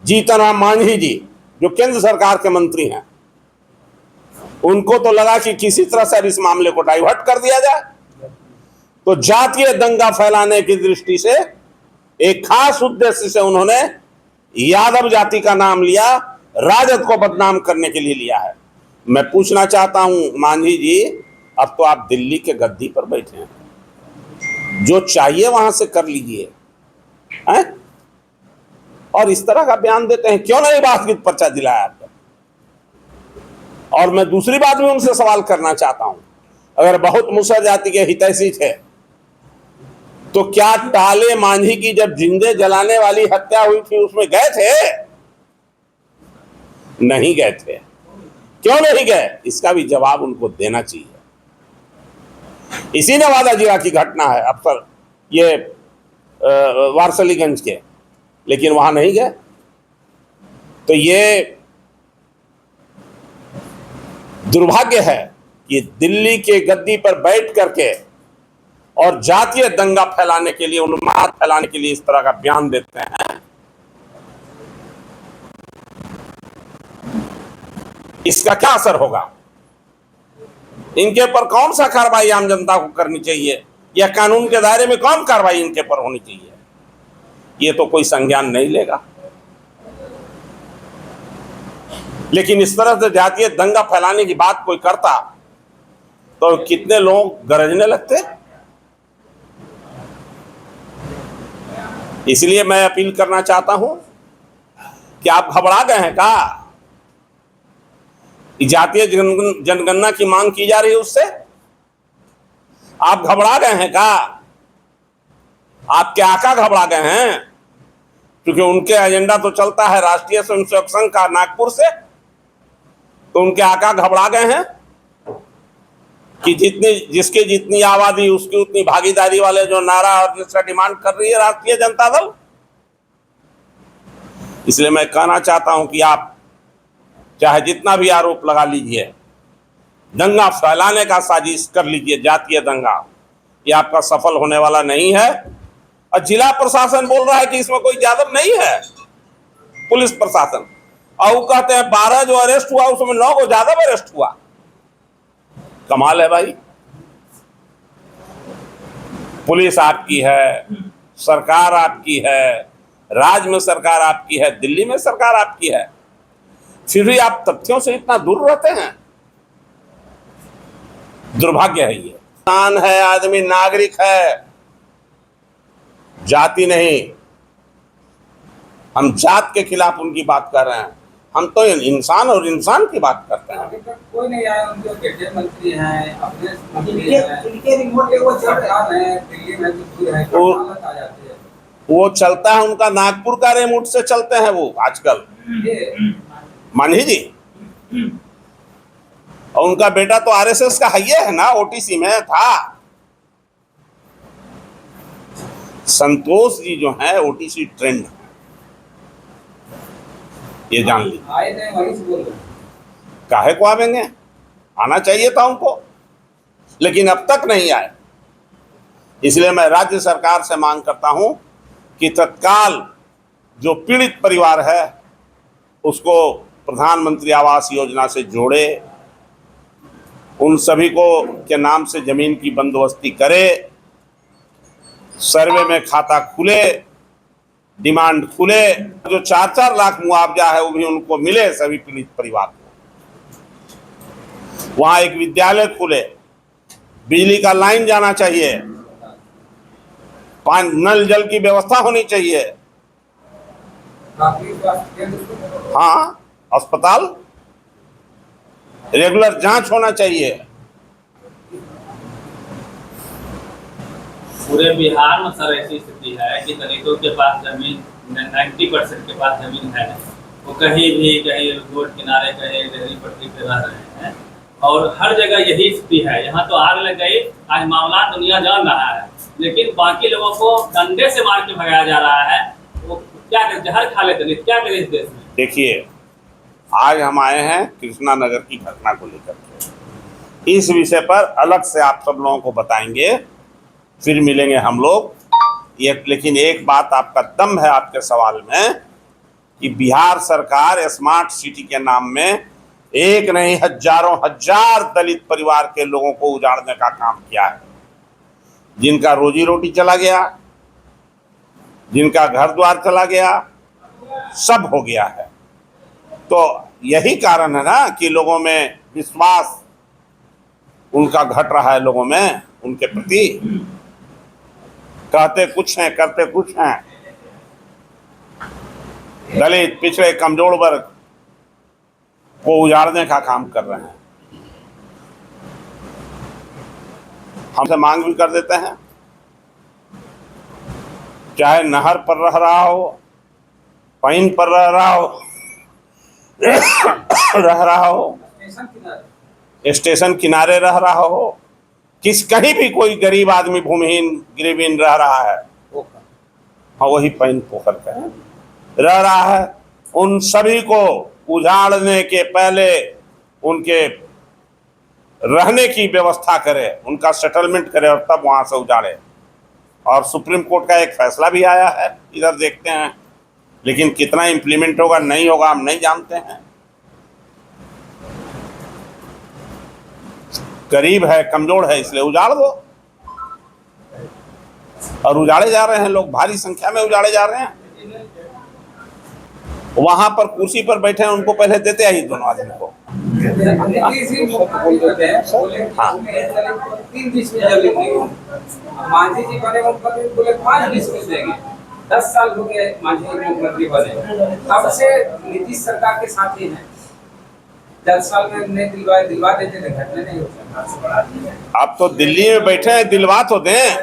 जीतन राम मांझी जी जो केंद्र सरकार के मंत्री हैं, उनको तो लगा कि किसी तरह से इस मामले को डाइवर्ट कर दिया जाए, तो जातीय दंगा फैलाने की दृष्टि से एक खास उद्देश्य से उन्होंने यादव जाति का नाम लिया, राजद को बदनाम करने के लिए लिया है। मैं पूछना चाहता हूं मांझी जी, अब तो आप दिल्ली के गद्दी पर बैठे हैं, जो चाहिए वहां से कर लीजिए हैं? और इस तरह का बयान देते हैं, क्यों नहीं बातचीत पर्चा दिलाया आपको? और मैं दूसरी बात भी उनसे सवाल करना चाहता हूं, अगर बहुत मुसहर जाति के हितैषी थे तो क्या टाले मांझी की जब जिंदे जलाने वाली हत्या हुई थी उसमें गए थे? नहीं गए थे। क्यों नहीं गए? इसका भी जवाब उनको देना चाहिए। इसी नवादा जिला की घटना है, अफसर ये वारसलीगंज के, लेकिन वहां नहीं गए। तो ये दुर्भाग्य है कि दिल्ली के गद्दी पर बैठ करके और जातीय दंगा फैलाने के लिए, उन्माद फैलाने के लिए इस तरह का बयान देते हैं। इसका क्या असर होगा? इनके पर कौन सा कार्रवाई आम जनता को करनी चाहिए, या कानून के दायरे में कौन कार्रवाई इनके पर होनी चाहिए? ये तो कोई संज्ञान नहीं लेगा। लेकिन इस तरह से जातीय दंगा फैलाने की बात कोई करता तो कितने लोग गरजने लगते। इसलिए मैं अपील करना चाहता हूं कि आप घबरा गए हैं का? जातीय जनगणना की मांग की जा रही है, उससे आप घबरा गए हैं का? आपके आका घबरा गए हैं? क्योंकि उनके एजेंडा तो चलता है राष्ट्रीय स्वयंसेवक संघ का नागपुर से, तो उनके आका घबरा गए हैं कि जिसकी जितनी आबादी उसकी उतनी भागीदारी वाले जो नारा और जिसका डिमांड कर रही है राष्ट्रीय जनता दल। इसलिए मैं कहना चाहता हूं कि आप चाहे जितना भी आरोप लगा लीजिए, दंगा फैलाने का साजिश कर लीजिए, जातीय दंगा, ये आपका सफल होने वाला नहीं है। और जिला प्रशासन बोल रहा है कि इसमें कोई यादव नहीं है, पुलिस प्रशासन, और वो कहते हैं 12 जो अरेस्ट हुआ उसमें 9 को यादव अरेस्ट हुआ। कमाल है भाई। पुलिस आपकी है, सरकार आपकी है, राज्य में सरकार आपकी है, दिल्ली में सरकार आपकी है, फिर भी आप तथ्यों से इतना दूर रहते हैं। दुर्भाग्य है। ये इंसान है, आदमी नागरिक है, जाति नहीं। हम जात के खिलाफ उनकी बात कर रहे हैं, हम तो इंसान और इंसान की बात करते हैं। कोई नहीं आया, उनके केंद्रीय मंत्री हैं, अपने इनके रिमोट वो सरकार है, दिल्ली में दूर है, आ जाती है। वो चलता है, उनका नागपुर का रिमोट से चलते हैं वो आजकल मांझी जी। और उनका बेटा तो आरएसएस का हाइये है ना, ओटीसी में था। संतोष जी जो है ओटीसी ट्रेंड, ये जान ली। आए थे वहीं से बोल रहे, काहे को आवेंगे? आना चाहिए था उनको, लेकिन अब तक नहीं आए। इसलिए मैं राज्य सरकार से मांग करता हूं कि तत्काल जो पीड़ित परिवार है उसको प्रधानमंत्री आवास योजना से जोड़े, उन सभी को के नाम से जमीन की बंदोबस्ती करे, सर्वे में खाता खुले, डिमांड खुले, जो 4-4 लाख मुआवजा है वो भी उनको मिले सभी पीड़ित परिवार को। वहां एक विद्यालय खुले, बिजली का लाइन जाना चाहिए, नल जल की व्यवस्था होनी चाहिए, हाँ, अस्पताल, रेगुलर जांच होना चाहिए। पूरे बिहार में सर ऐसी स्थिति है कि दलितों के पास जमीन 90% के पास जमीन है, वो कहीं भी, कहीं रोड किनारे, कहीं रेहड़ी पटरी पे रह रहे हैं, और हर जगह यही स्थिति है। यहाँ तो आग लग गई, आज मामला दुनिया जान रहा है, लेकिन बाकी लोगों को डंडे से मार के भगाया जा रहा है। वो क्या करें, जहर खा लेते, क्या करें इस देश में? देखिए, आज हम आए हैं कृष्णा नगर की घटना को लेकर के, इस विषय पर अलग से आप सब लोगों को बताएंगे, फिर मिलेंगे हम लोग। ये लेकिन एक बात आपका दम है आपके सवाल में कि बिहार सरकार स्मार्ट सिटी के नाम में एक नहीं हजारों हजार दलित परिवार के लोगों को उजाड़ने का काम किया है, जिनका रोजी रोटी चला गया, जिनका घर द्वार चला गया, सब हो गया है। तो यही कारण है ना कि लोगों में विश्वास उनका घट रहा है, लोगों में उनके प्रति। कहते कुछ हैं, करते कुछ हैं। दलित, पिछड़े, कमजोर वर्ग को उजाड़ने का काम कर रहे हैं। हमसे मांग भी कर देते हैं, चाहे नहर पर रह रहा हो, पानी पर रह रहा हो, स्टेशन किनारे रह रहा हो, कहीं भी कोई गरीब आदमी भूमिहीन गरीबहीन रह रहा है, हाँ वही पानी पोखर का रह रहा है, उन सभी को उजाड़ने के पहले उनके रहने की व्यवस्था करे, उनका सेटलमेंट करे और तब वहां से उजाड़े। और सुप्रीम कोर्ट का एक फैसला भी आया है, इधर देखते हैं, लेकिन कितना इम्प्लीमेंट होगा नहीं होगा हम नहीं जानते हैं। गरीब है, कमजोर है, इसलिए उजाड़ दो। और उजाड़े जा रहे हैं लोग, भारी संख्या में उजाड़े जा रहे हैं। वहां पर कुर्सी पर बैठे हैं, उनको पहले देते हैं दोनों आदमी को। मांझी जी बने बोले 5 डिसमिल देंगे। 10 साल हो गए मांझी मुख्यमंत्री बने, तब से नीतीश सरकार के साथ ही हैं। 10 साल में नहीं दिलवा देते थे, घटने नहीं होता। आप तो दिल्ली में बैठे हैं, दिलवा तो दें।